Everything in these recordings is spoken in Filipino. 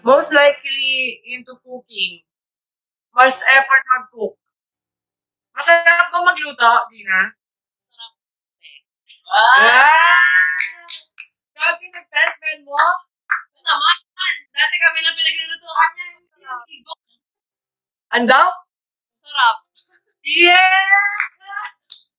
Most likely into cooking. Mas effort mag-cook. Masarap ba magluto, Dina? Masarap. Grabe ka sa best friend mo? Ito naman. Dati kami na pinaglulutuan niya. Andaw? Masarap. Yeah!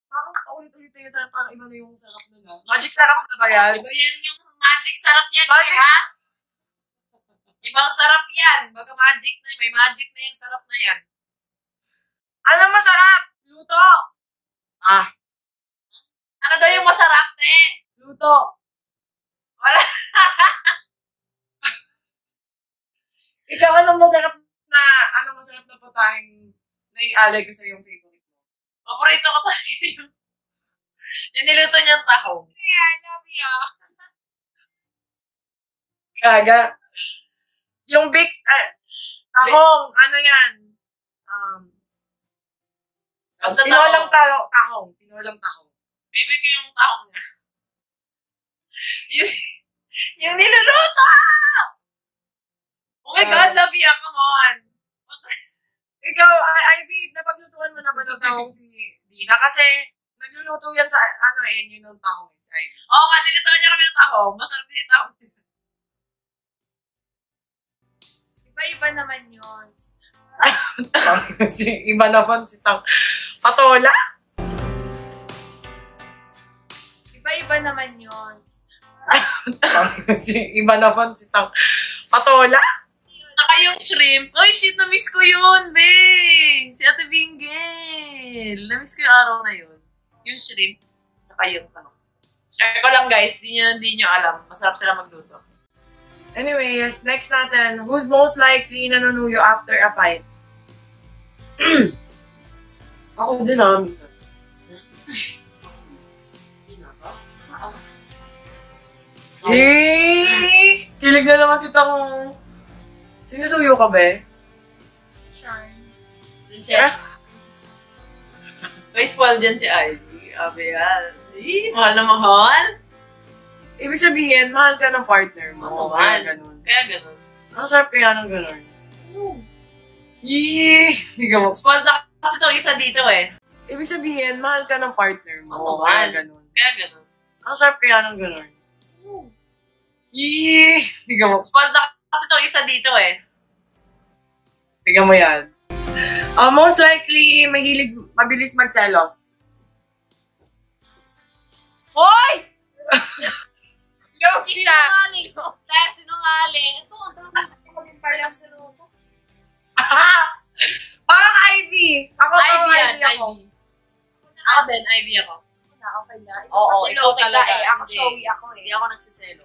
Parang paulit-ulit yung sarap. Parang iba na yung sarap nun. Magic sarap na ba yan? Iba yan yung magic sarap yan. Magic. Ha? Ibang sarap yan. Baga magic na, may magic na yung sarap na yan. Alam masarap! Luto! Ano daw yung masarap, te? Luto! Wala. Ikaw, anong masarap na putahing naialay ko sa yung favorite mo? Paborito ko talaga yung niluto niyang tahong. Yeah, I love you. Kaga. Yung tahong, ano yan? Basta Tinolang tahong. Tinolang tahong. Baby ko yung tahong niya. yung niluluto! Oh my God, love you, come on. Ikaw, Ivy, napaglutuan mo na ba ng tahong si Dina? Kasi nagluluto yan sa, yun ng tahong si Ivy. Oo nga, nilutuan niya kami ng tahong. Masarap din yung tahong. Iba-iba naman yun. Iba naman si Patola? Iba-iba naman yun. Iba naman si Patola? Saka yung shrimp. Ay, shit, na-miss ko yun, be. Si Ate Bingel. Na-miss ko yung araw na yun. Yung shrimp. Saka yung share ko lang, guys. Di nyo alam. Masarap sila magluto. Anyways, next natin. Who's most likely nanunuyo after a fight? Ako din minsan. Eh! Kilig na naman si Tang. Sinusuyo ka ba? Charm. Princess. May spoil dyan si Ivy. Abi yan. Mahal na mahal. Ibig sabihin, mahal ka ng partner mo. Oo, Kaya mahal. ganun. Kaya ganun. Ang sarap kaya ng ganun. Yee! Hindi ka Spoiled na kasi itong isa dito eh. Ibig sabihin, mahal ka ng partner mo. Oo, Kaya mahal. ganun. Kaya ganun. Ang sarap kaya ng ganun. Yee! Hindi ka Spoiled na kasi itong isa dito eh. Tingnan mo yan. Most likely, mabilis magselos. Hoy! Loki siya. Sinungaling. Dahil sinungaling. Ito, ang dami ko maging parang sinuso. Parang Ivy! Ako Ivy yan, ako. Ivy. Ako din, Ivy ako. Okay na. Oo, ikaw talaga. Ako Hindi. showy ako eh. Hindi ako nagsiselo.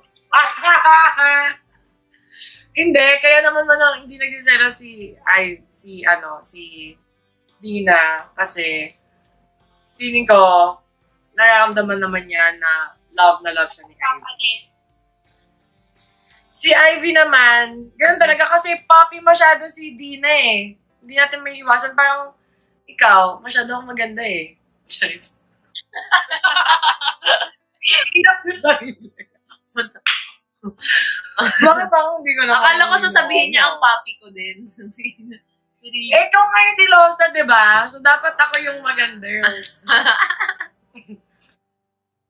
Hindi, kaya naman hindi nagsiselo si Dina kasi feeling ko nararamdaman naman niya na love siya ni Ivy. Kapalit. Si Ivy naman, ganun talaga kasi poppy masyado si Dina eh. Hindi natin may iwasan. Parang ikaw, masyado akong maganda eh. Charis. Bakit ako hindi ko na... Akala ko sasabihin niya ang papi ko din. Ikaw ngayon si Losa, di ba? So, dapat ako yung maganda.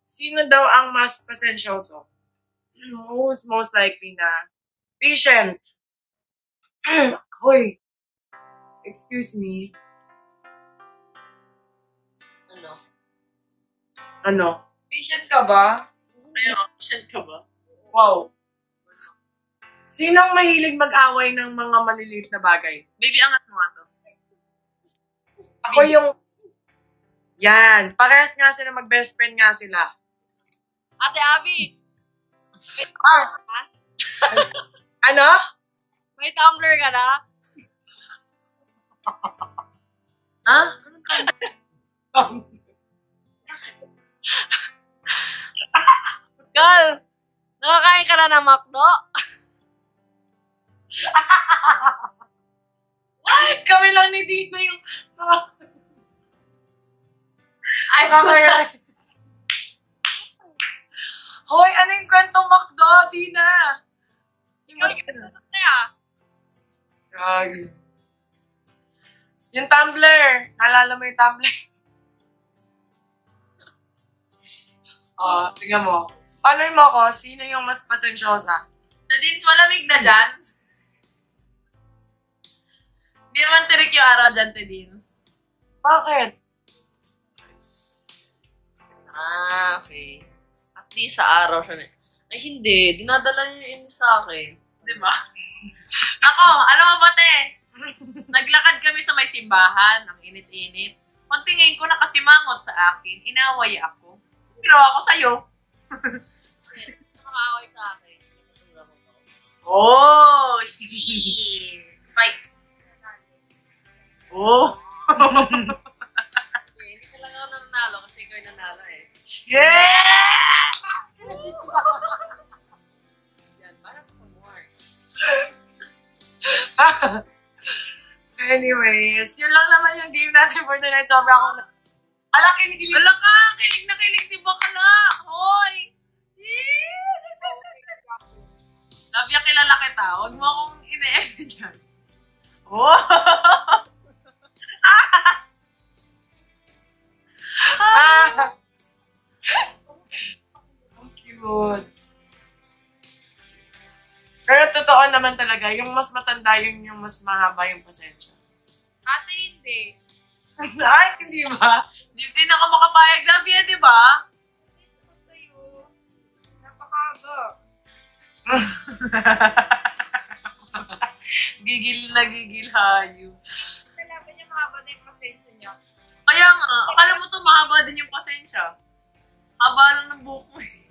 Sino daw ang mas pasensyoso? Who's most likely na patient? Hoy! Excuse me. Ano? Patient ka ba? Patient ka ba? Wow. Sinong mahilig mag-away ng mga maliliit na bagay? Baby, angat mo nga to. Ako yung... Yan. Parehas nga sila, mag-best friend nga sila. Ate Abby! Ano? May tumbler ka na? Ha? Girl! Nakakain ka na ng McDo? Kami lang ni Dito yung... Ay, kakaya. Hoy, ano yung kwentong McDo, Dina? Kaya, Gagi. Yung Tumblr. Naalala mo yung Tumblr? Tingnan mo. Paano mo ako? Sino yung mas pasensyosa? Nadins, malamig na dyan. Hindi naman tirik yung araw dyan, Tedins. Bakit? Okay. At least sa araw siya na. Ay, hindi. Dinadala niya yung inis sa akin. Di ba? Ako, alam mo ba, te? Naglakad kami sa may simbahan. Ang init-init. Pagtingin ko, nakasimangot sa akin. Inaway ako. Ginawa ko sa'yo. Nakakaaway sa akin. Oh, shit. Fight. Oh. Hindi talaga ako nanalo kasi ikaw yung nanalo eh. Yeah! Yan, parang for more. Anyways, yun lang naman yung game natin for tonight. Sobra ako na... Ala, kinikilig. Wala ka! Kilig na kilig si Bakala! Hoy! Labia, kilala kita. Huwag mo akong ine-eme dyan. Oh! Ang cute. Pero totoo naman talaga, yung mas matanda yung mas mahaba yung pasensya. Ate, hindi. Ay, hindi ba? Di na ako makapayag, Labia, di ba? Ito sa'yo. Napakaba. Gigil na gigil hayo. Kalaban niya mahaba na yung pasensya niya. Kaya nga, akala mo to mahaba din yung pasensya. Haba lang ng buhok mo eh.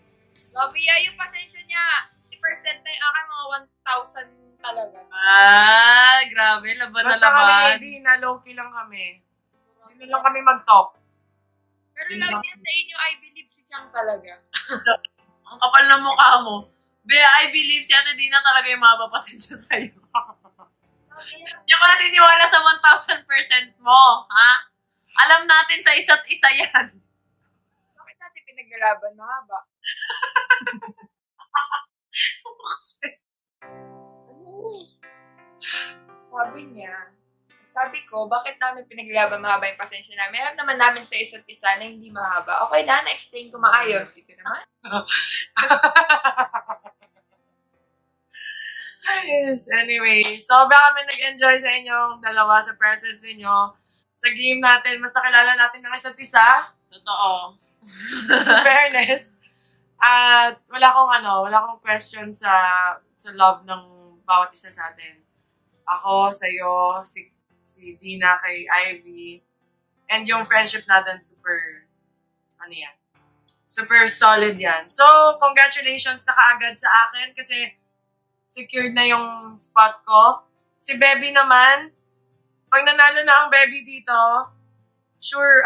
Lovia, yung pasensya niya, 50% na yung akin, mga 1,000 talaga. Ah, grabe, laban na Basta kami, laban. lady, na low-key lang kami. Hindi lang kami mag-talk. Pero Yun Lovia, lang. sa inyo, I believe si Chang talaga. Ang kapal ng mukha mo. Be, I believe si Ate Dina talaga yung mahaba pasensya sa'yo. Lovia, Hindi ako naniniwala sa 1,000% mo, ha? Alam natin sa isa't isa yan. bakit natin pinaglalaban mahaba? Sabi ko, bakit namin pinaglalaban mahaba yung pasensya namin? Alam naman namin sa isa't isa na hindi mahaba. Okay na, na-explain ko maayos. Sige naman. Yes, anyway. Sobra kami nag-enjoy sa inyong dalawa sa presence ninyo. Sa game natin, mas nakilala natin ng isa't isa. Totoo. In fairness. At wala akong question sa love ng bawat isa sa atin. Ako, sa'yo, si Dina kay Ivy. And yung friendship natin, super solid yan. So, congratulations na kaagad sa akin kasi secured na yung spot ko. Si Bebby naman, pag nanalo na ang Bebby dito, sure,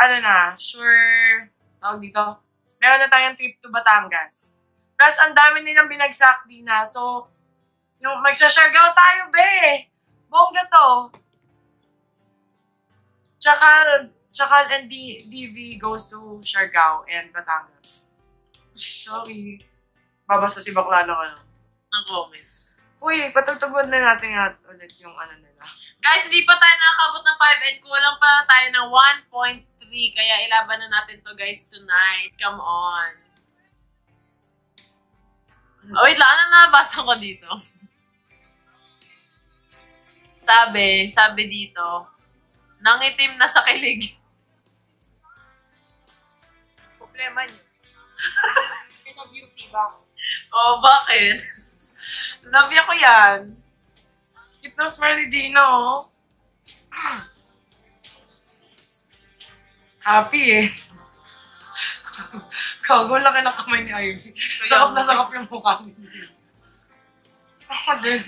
tawag dito, meron na tayong trip to Batangas. Plus, ang dami nilang binagsak, Dina. So, yung magsha-Siargao tayo, be! Bongga to. Tsaka and DV goes to Siargao and Batangas. Sorry. Babasta si Bakla ng Ang comments. Uy, patugtugod na natin ulit yung nila. Guys, hindi pa tayo nakakabot ng 5 and kulang pa tayo ng 1.3. Kaya ilaban na natin to guys tonight. Come on. Oh, wait lang. Ano nabasa ko dito? Sabi dito, nangitim na sa kilig. Problema niyo. Ito beauty ba? Oh, bakit? Love ko yan. Cute na smiley Dina, oh. Happy, eh. Kago, laki ng kamay ni Ivy. Sakap na sakap yung mukha ni Dina. Ako din.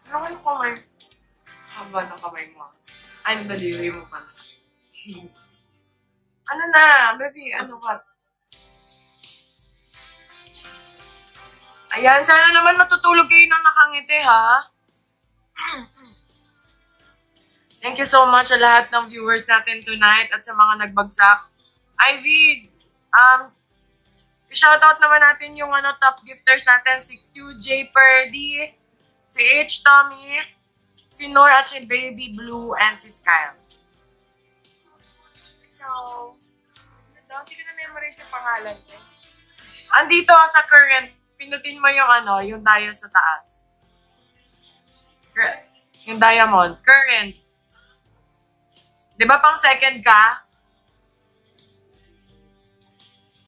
Laki ng kamay. Haba ng kamay mo. Ay, ng daliri mo pala. Ano na, baby? Ano ka? Ayan, sana naman matutulog kayo ng nakangiti, ha? Thank you so much sa lahat ng viewers natin tonight at sa mga nagbagsak. Ivy, shoutout naman natin yung top gifters natin, si QJ Purdy, si H. Tommy, Si Nor at si Baby Blue and si Skyle. So, hindi ko na-memorize yung pangalan ko. Andito sa current, pinutin mo yung yung tayo sa taas. Yung diamond. Current. Di ba pang second ka?